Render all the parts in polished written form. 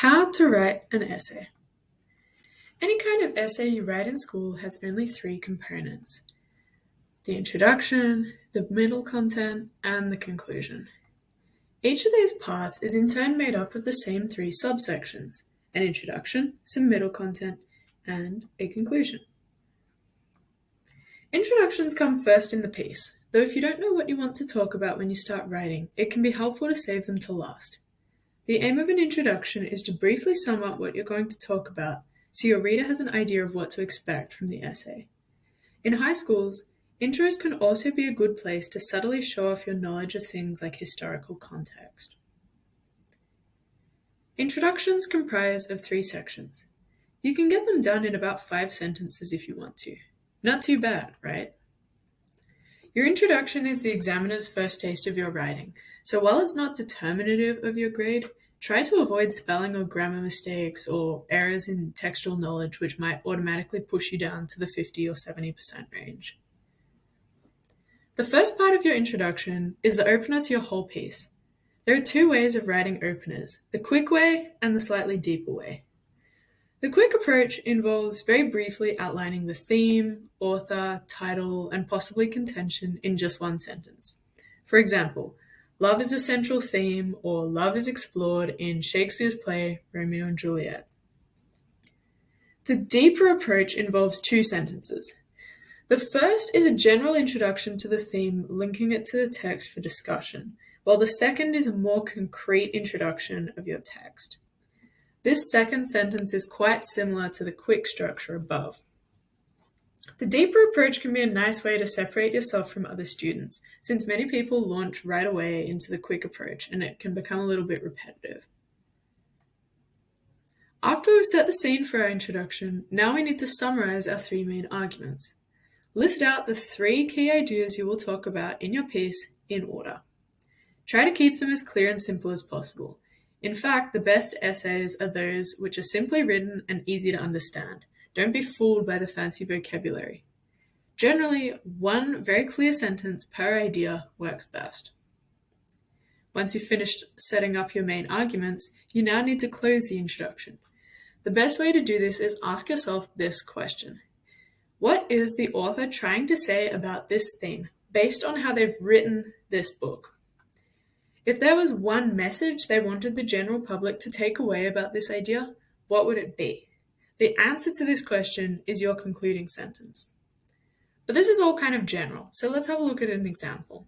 How to write an essay. Any kind of essay you write in school has only three components: the introduction, the middle content, and the conclusion. Each of these parts is in turn made up of the same three subsections: an introduction, some middle content, and a conclusion. Introductions come first in the piece, though if you don't know what you want to talk about when you start writing, it can be helpful to save them till last. The aim of an introduction is to briefly sum up what you're going to talk about, so your reader has an idea of what to expect from the essay. In high schools, intros can also be a good place to subtly show off your knowledge of things like historical context. Introductions comprise of 3 sections. You can get them done in about 5 sentences if you want to. Not too bad, right? Your introduction is the examiner's first taste of your writing, so while it's not determinative of your grade, try to avoid spelling or grammar mistakes or errors in textual knowledge which might automatically push you down to the 50 or 70% range. The first part of your introduction is the opener to your whole piece. There are 2 ways of writing openers: the quick way and the slightly deeper way. The quick approach involves very briefly outlining the theme, author, title, and possibly contention in just one sentence. For example, love is a central theme, or love is explored in Shakespeare's play Romeo and Juliet. The deeper approach involves 2 sentences. The first is a general introduction to the theme, linking it to the text for discussion, while the second is a more concrete introduction of your text. This second sentence is quite similar to the quick structure above. The deeper approach can be a nice way to separate yourself from other students, since many people launch right away into the quick approach and it can become a little bit repetitive. After we've set the scene for our introduction, now we need to summarize our 3 main arguments. List out the 3 key ideas you will talk about in your piece in order. Try to keep them as clear and simple as possible. In fact, the best essays are those which are simply written and easy to understand. Don't be fooled by the fancy vocabulary. Generally, 1 very clear sentence per idea works best. Once you've finished setting up your main arguments, you now need to close the introduction. The best way to do this is ask yourself this question: what is the author trying to say about this theme, based on how they've written this book? If there was one message they wanted the general public to take away about this idea, what would it be? The answer to this question is your concluding sentence. But this is all kind of general, so let's have a look at an example.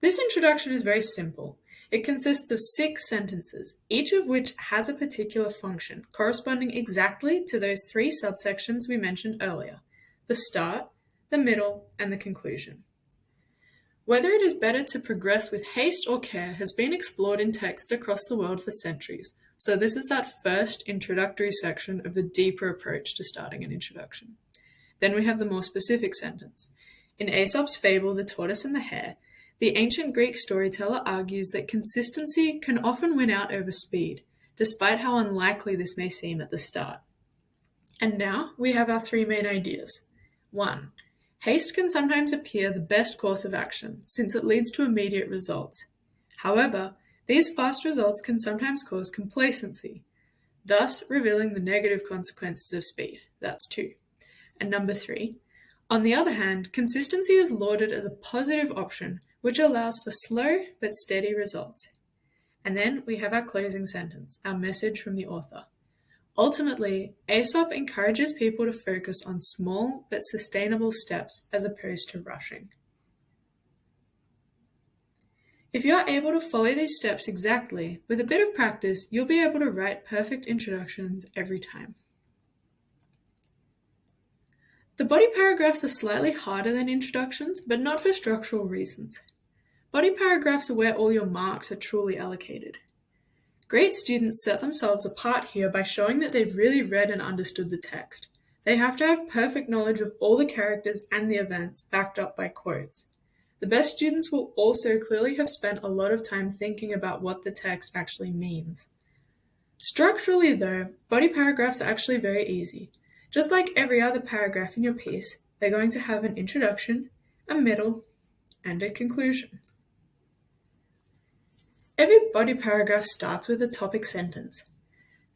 This introduction is very simple. It consists of 6 sentences, each of which has a particular function, corresponding exactly to those 3 subsections we mentioned earlier: the start, the middle, and the conclusion. Whether it is better to progress with haste or care has been explored in texts across the world for centuries, so this is that first introductory section of the deeper approach to starting an introduction. Then we have the more specific sentence. In Aesop's fable, The Tortoise and the Hare, the ancient Greek storyteller argues that consistency can often win out over speed, despite how unlikely this may seem at the start. And now we have our 3 main ideas. 1. Haste can sometimes appear the best course of action, since it leads to immediate results. However, these fast results can sometimes cause complacency, thus revealing the negative consequences of speed. That's 2. And number 3, on the other hand, consistency is lauded as a positive option, which allows for slow but steady results. And then we have our closing sentence, our message from the author. Ultimately, Aesop encourages people to focus on small but sustainable steps as opposed to rushing. If you are able to follow these steps exactly, with a bit of practice, you'll be able to write perfect introductions every time. The body paragraphs are slightly harder than introductions, but not for structural reasons. Body paragraphs are where all your marks are truly allocated. Great students set themselves apart here by showing that they've really read and understood the text. They have to have perfect knowledge of all the characters and the events, backed up by quotes. The best students will also clearly have spent a lot of time thinking about what the text actually means. Structurally, though, body paragraphs are actually very easy. Just like every other paragraph in your piece, they're going to have an introduction, a middle, and a conclusion. Every body paragraph starts with a topic sentence.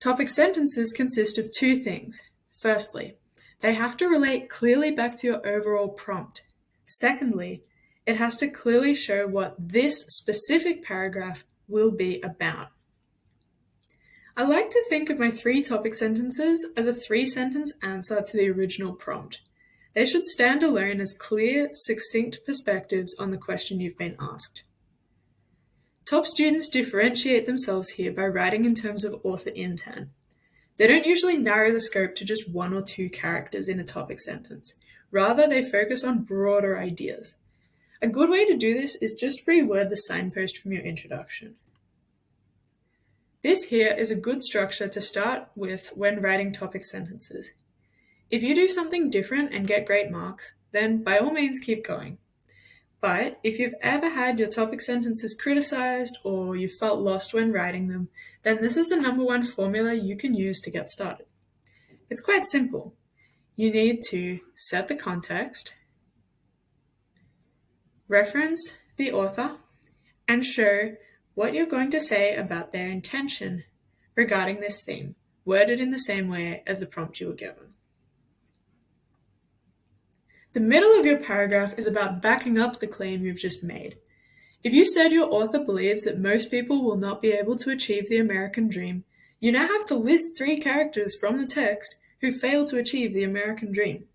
Topic sentences consist of two things. Firstly, they have to relate clearly back to your overall prompt. Secondly, it has to clearly show what this specific paragraph will be about. I like to think of my 3 topic sentences as a 3-sentence answer to the original prompt. They should stand alone as clear, succinct perspectives on the question you've been asked. Top students differentiate themselves here by writing in terms of author intent. They don't usually narrow the scope to just 1 or 2 characters in a topic sentence. Rather, they focus on broader ideas. A good way to do this is just reword the signpost from your introduction. This here is a good structure to start with when writing topic sentences. If you do something different and get great marks, then by all means keep going. But if you've ever had your topic sentences criticized or you felt lost when writing them, then this is the #1 formula you can use to get started. It's quite simple. You need to set the context, reference the author, and show what you're going to say about their intention regarding this theme, worded in the same way as the prompt you were given. The middle of your paragraph is about backing up the claim you've just made. If you said your author believes that most people will not be able to achieve the American dream, you now have to list 3 characters from the text who failed to achieve the American dream.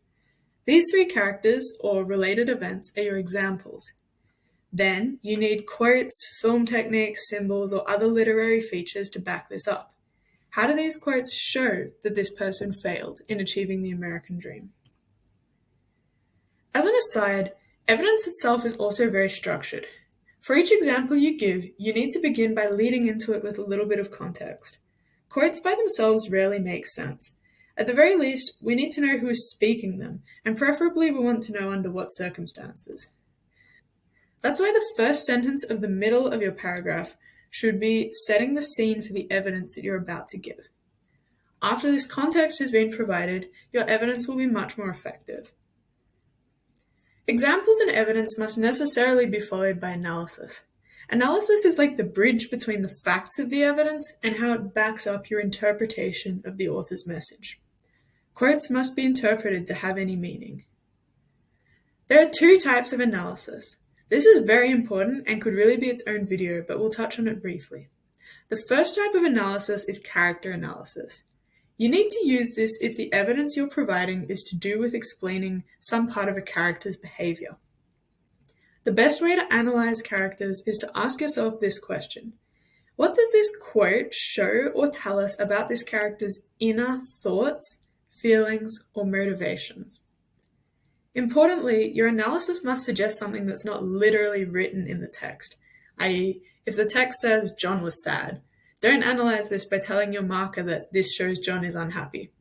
These 3 characters, or related events, are your examples. Then, you need quotes, film techniques, symbols, or other literary features to back this up. How do these quotes show that this person failed in achieving the American dream? As an aside, evidence itself is also very structured. For each example you give, you need to begin by leading into it with a little bit of context. Quotes by themselves rarely make sense. At the very least, we need to know who is speaking them, and preferably we want to know under what circumstances. That's why the first sentence of the middle of your paragraph should be setting the scene for the evidence that you're about to give. After this context has been provided, your evidence will be much more effective. Examples and evidence must necessarily be followed by analysis. Analysis is like the bridge between the facts of the evidence and how it backs up your interpretation of the author's message. Quotes must be interpreted to have any meaning. There are 2 types of analysis. This is very important and could really be its own video, but we'll touch on it briefly. The first type of analysis is character analysis. You need to use this if the evidence you're providing is to do with explaining some part of a character's behavior. The best way to analyze characters is to ask yourself this question. What does this quote show or tell us about this character's inner thoughts, feelings, or motivations? Importantly, your analysis must suggest something that's not literally written in the text, i.e., if the text says John was sad, don't analyze this by telling your marker that this shows John is unhappy.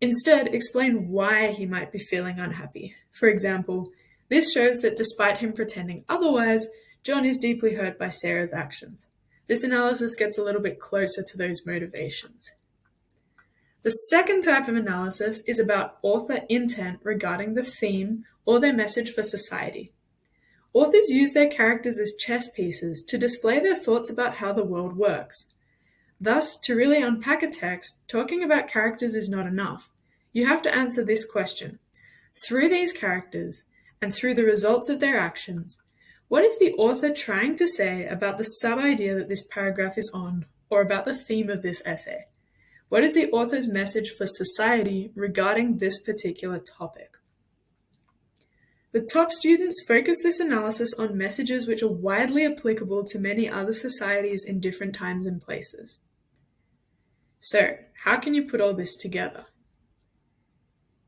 Instead, explain why he might be feeling unhappy. For example, this shows that despite him pretending otherwise, John is deeply hurt by Sarah's actions. This analysis gets a little bit closer to those motivations. The second type of analysis is about author intent regarding the theme or their message for society. Authors use their characters as chess pieces to display their thoughts about how the world works. Thus, to really unpack a text, talking about characters is not enough. You have to answer this question. Through these characters, and through the results of their actions, what is the author trying to say about the sub-idea that this paragraph is on, or about the theme of this essay? What is the author's message for society regarding this particular topic? The top students focus this analysis on messages which are widely applicable to many other societies in different times and places. So, how can you put all this together?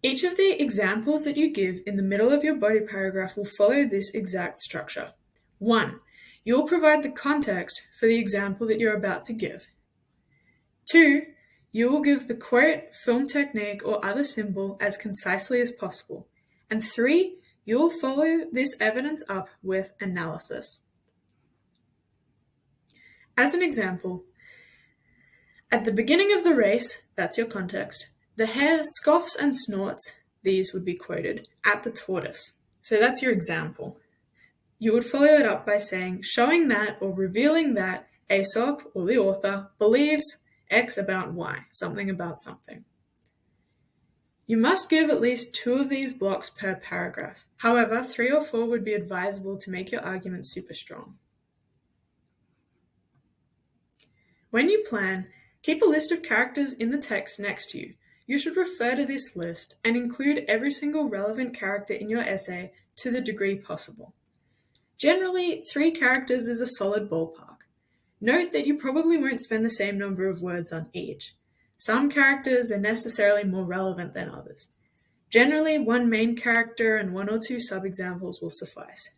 Each of the examples that you give in the middle of your body paragraph will follow this exact structure. 1. You will provide the context for the example that you're about to give. 2. You will give the quote, film technique, or other symbol as concisely as possible. And 3. You will follow this evidence up with analysis. As an example, at the beginning of the race, that's your context, the hare scoffs and snorts, these would be quoted, at the tortoise. So that's your example. You would follow it up by saying, showing that or revealing that Aesop, or the author, believes X about Y, something about something. You must give at least 2 of these blocks per paragraph. However, 3 or 4 would be advisable to make your argument super strong. When you plan, keep a list of characters in the text next to you. You should refer to this list and include every single relevant character in your essay to the degree possible. Generally, 3 characters is a solid ballpark. Note that you probably won't spend the same number of words on each. Some characters are necessarily more relevant than others. Generally, 1 main character and 1 or 2 sub-examples will suffice.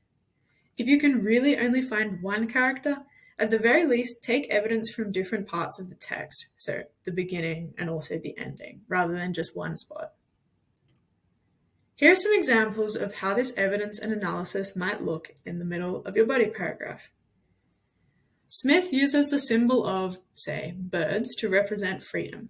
If you can really only find 1 character, at the very least, take evidence from different parts of the text, so the beginning and also the ending, rather than just one spot. Here are some examples of how this evidence and analysis might look in the middle of your body paragraph. Smith uses the symbol of, say, birds to represent freedom.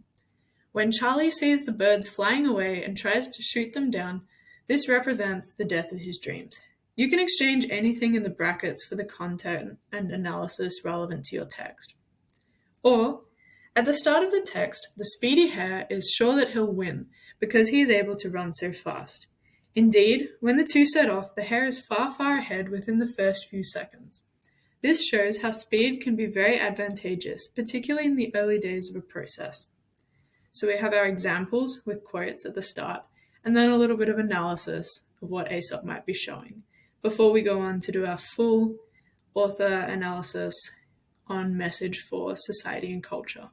When Charlie sees the birds flying away and tries to shoot them down, this represents the death of his dreams. You can exchange anything in the brackets for the content and analysis relevant to your text. Or, at the start of the text, the speedy hare is sure that he'll win because he is able to run so fast. Indeed, when the two set off, the hare is far, far ahead within the first few seconds. This shows how speed can be very advantageous, particularly in the early days of a process. So we have our examples with quotes at the start, and then a little bit of analysis of what Aesop might be showing, before we go on to do our full author analysis on message for society and culture.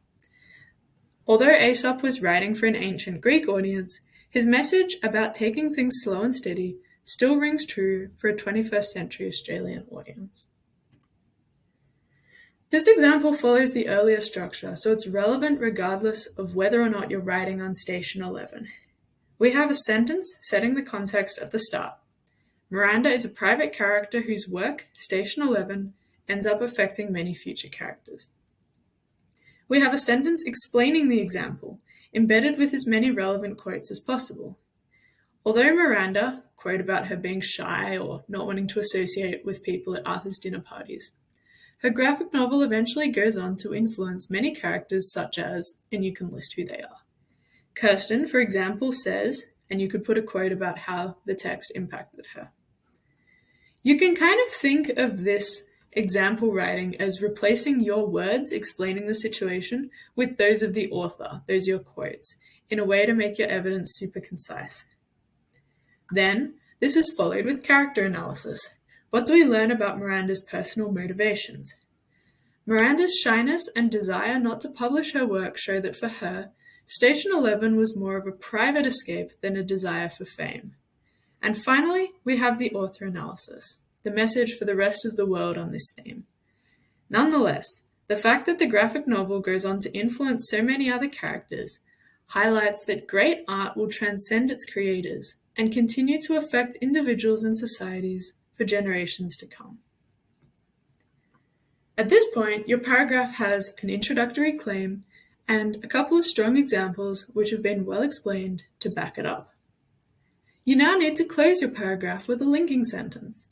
Although Aesop was writing for an ancient Greek audience, his message about taking things slow and steady still rings true for a 21st century Australian audience. This example follows the earlier structure, so it's relevant regardless of whether or not you're writing on station 11. We have a sentence setting the context at the start. Miranda is a private character whose work, station 11, ends up affecting many future characters. We have a sentence explaining the example, embedded with as many relevant quotes as possible. Although Miranda, quote about her being shy or not wanting to associate with people at Arthur's dinner parties, her graphic novel eventually goes on to influence many characters such as, and you can list who they are. Kirsten, for example, says, and you could put a quote about how the text impacted her. You can kind of think of this example writing as replacing your words explaining the situation with those of the author, those your quotes, in a way to make your evidence super concise. Then, this is followed with character analysis. What do we learn about Miranda's personal motivations? Miranda's shyness and desire not to publish her work show that for her, Station 11 was more of a private escape than a desire for fame. And finally, we have the author analysis, the message for the rest of the world on this theme. Nonetheless, the fact that the graphic novel goes on to influence so many other characters highlights that great art will transcend its creators and continue to affect individuals and societies for generations to come. At this point, your paragraph has an introductory claim and a couple of strong examples which have been well explained to back it up. You now need to close your paragraph with a linking sentence.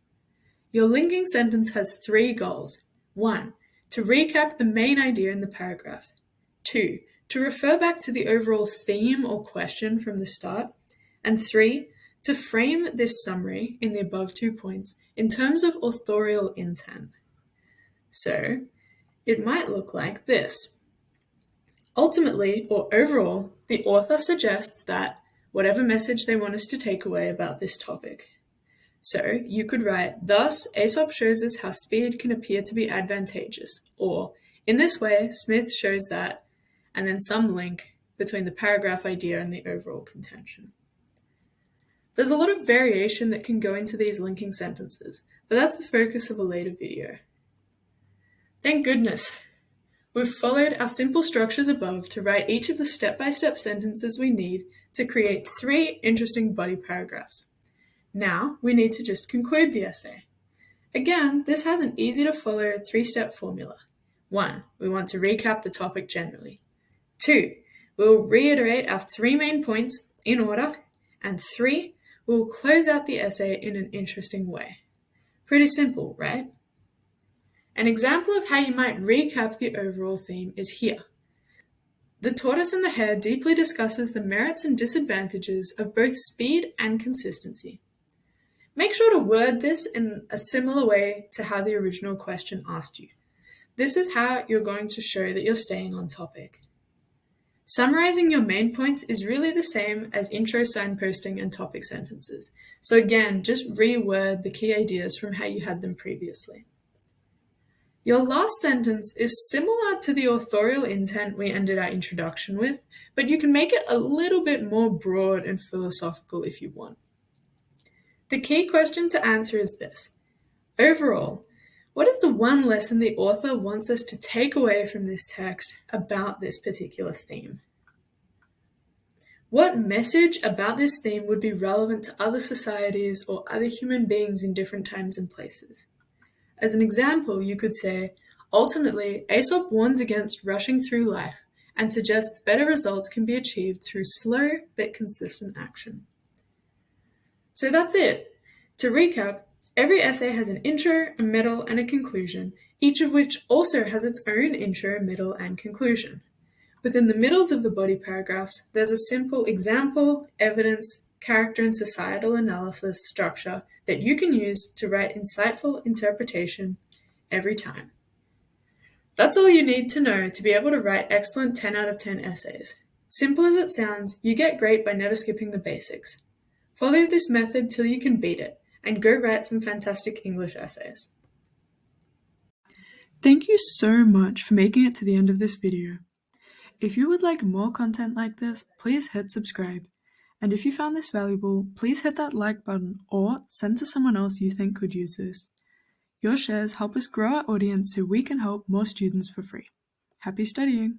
Your linking sentence has 3 goals. 1. To recap the main idea in the paragraph. 2. To refer back to the overall theme or question from the start. And 3. To frame this summary in the above 2 points in terms of authorial intent. So, it might look like this. Ultimately, or overall, the author suggests that whatever message they want us to take away about this topic. So, you could write, thus, Aesop shows us how speed can appear to be advantageous, or, in this way, Smith shows that, and then some link between the paragraph idea and the overall contention. There's a lot of variation that can go into these linking sentences, but that's the focus of a later video. Thank goodness! We've followed our simple structures above to write each of the step-by-step sentences we need to create 3 interesting body paragraphs. Now, we need to just conclude the essay. Again, this has an easy-to-follow 3-step formula. 1. We want to recap the topic generally. 2. We will reiterate our 3 main points in order. And 3. We will close out the essay in an interesting way. Pretty simple, right? An example of how you might recap the overall theme is here. The Tortoise and the Hare deeply discusses the merits and disadvantages of both speed and consistency. Make sure to word this in a similar way to how the original question asked you. This is how you're going to show that you're staying on topic. Summarizing your main points is really the same as intro, signposting, and topic sentences. So again, just reword the key ideas from how you had them previously. Your last sentence is similar to the authorial intent we ended our introduction with, but you can make it a little bit more broad and philosophical if you want. The key question to answer is this. Overall, what is the one lesson the author wants us to take away from this text about this particular theme? What message about this theme would be relevant to other societies or other human beings in different times and places? As an example, you could say, ultimately, Aesop warns against rushing through life and suggests better results can be achieved through slow but consistent action. So that's it. To recap, every essay has an intro, a middle, and a conclusion, each of which also has its own intro, middle, and conclusion. Within the middles of the body paragraphs, there's a simple example, evidence, character, and societal analysis structure that you can use to write insightful interpretation every time. That's all you need to know to be able to write excellent 10 out of 10 essays. Simple as it sounds, you get great by never skipping the basics. Follow this method till you can beat it, and go write some fantastic English essays. Thank you so much for making it to the end of this video. If you would like more content like this, please hit subscribe. And if you found this valuable, please hit that like button or send to someone else you think could use this. Your shares help us grow our audience so we can help more students for free. Happy studying!